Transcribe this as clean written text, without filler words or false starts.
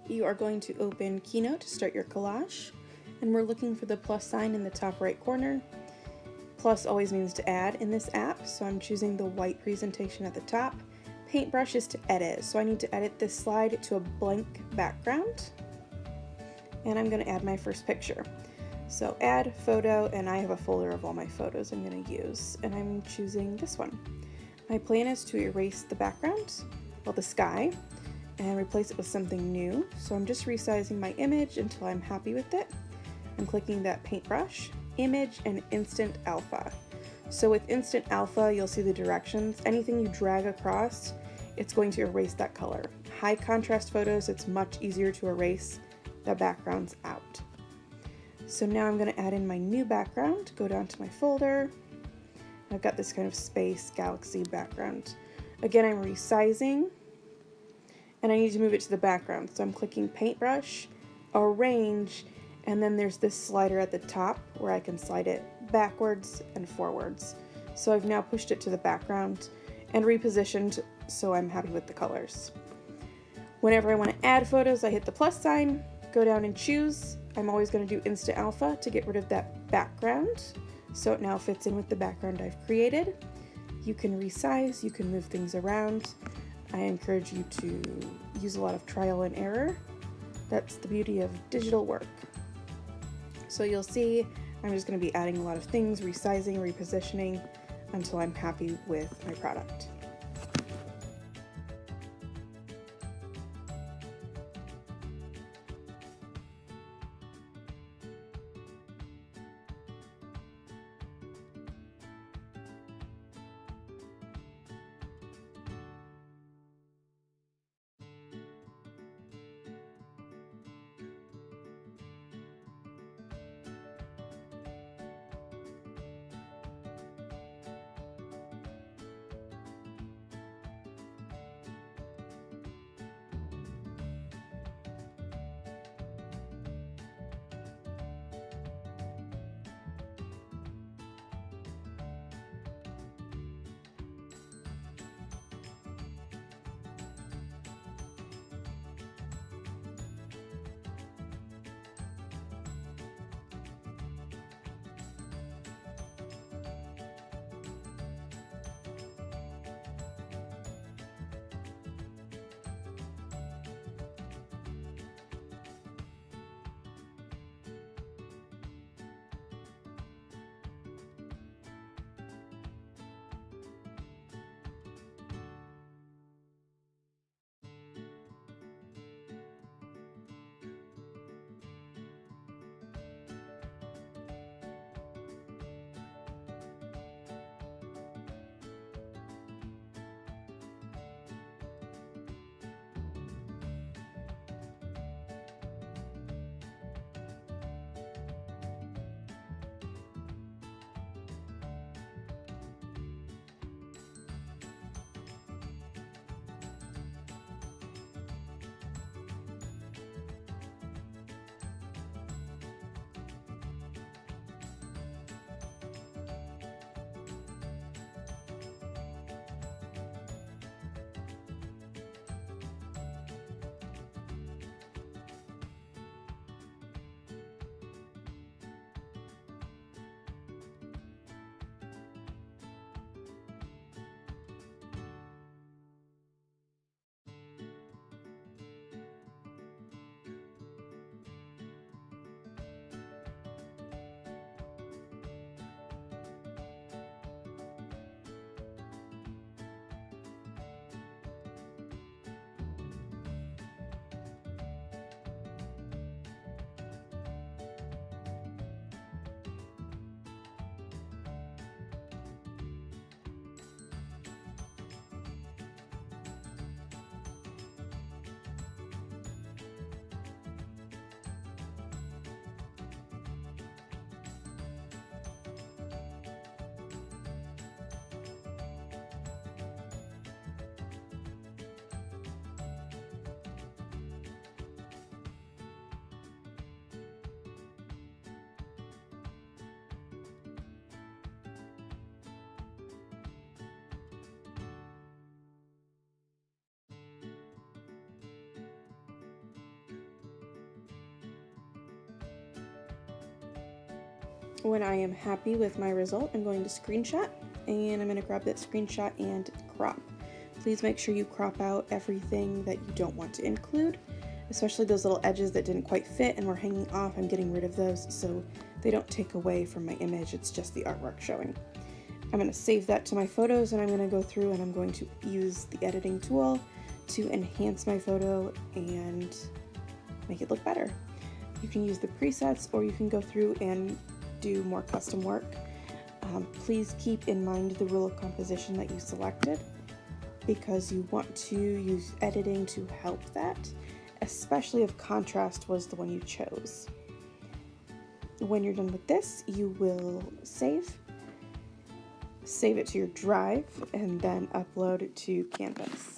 you are going to open Keynote to start your collage, and we're looking for the plus sign in the top right corner. Plus always means to add in this app, so I'm choosing the white presentation at the top. Paintbrush is to edit, so I need to edit this slide to a blank background, and I'm going to add my first picture. So add photo, and I have a folder of all my photos I'm going to use, and I'm choosing this one. My plan is to erase the background, well, the sky, and replace it with something new. So I'm just resizing my image until I'm happy with it. I'm clicking that paintbrush, image, and instant alpha. So with instant alpha, you'll see the directions. Anything you drag across, it's going to erase that color. High contrast photos, it's much easier to erase the backgrounds out. So now I'm going to add in my new background, go down to my folder. I've got this kind of space galaxy background. Again, I'm resizing, and I need to move it to the background. So I'm clicking paintbrush, arrange, and then there's this slider at the top where I can slide it backwards and forwards. So I've now pushed it to the background and repositioned so I'm happy with the colors. Whenever I want to add photos, I hit the plus sign, go down and choose. I'm always going to do Instant Alpha to get rid of that background, so it now fits in with the background I've created. You can resize, you can move things around. I encourage you to use a lot of trial and error. That's the beauty of digital work. So you'll see I'm just going to be adding a lot of things, resizing, repositioning until I'm happy with my product. When I am happy with my result, I'm going to screenshot, and I'm going to grab that screenshot and crop. Please make sure you crop out everything that you don't want to include, especially those little edges that didn't quite fit and were hanging off. I'm getting rid of those so they don't take away from my image, it's just the artwork showing. I'm going to save that to my photos, and I'm going to go through and I'm going to use the editing tool to enhance my photo and make it look better. You can use the presets, or you can go through and do more custom work. Please keep in mind the rule of composition that you selected, because you want to use editing to help that, especially if contrast was the one you chose. When you're done with this, you will save it to your drive and then upload it to Canvas.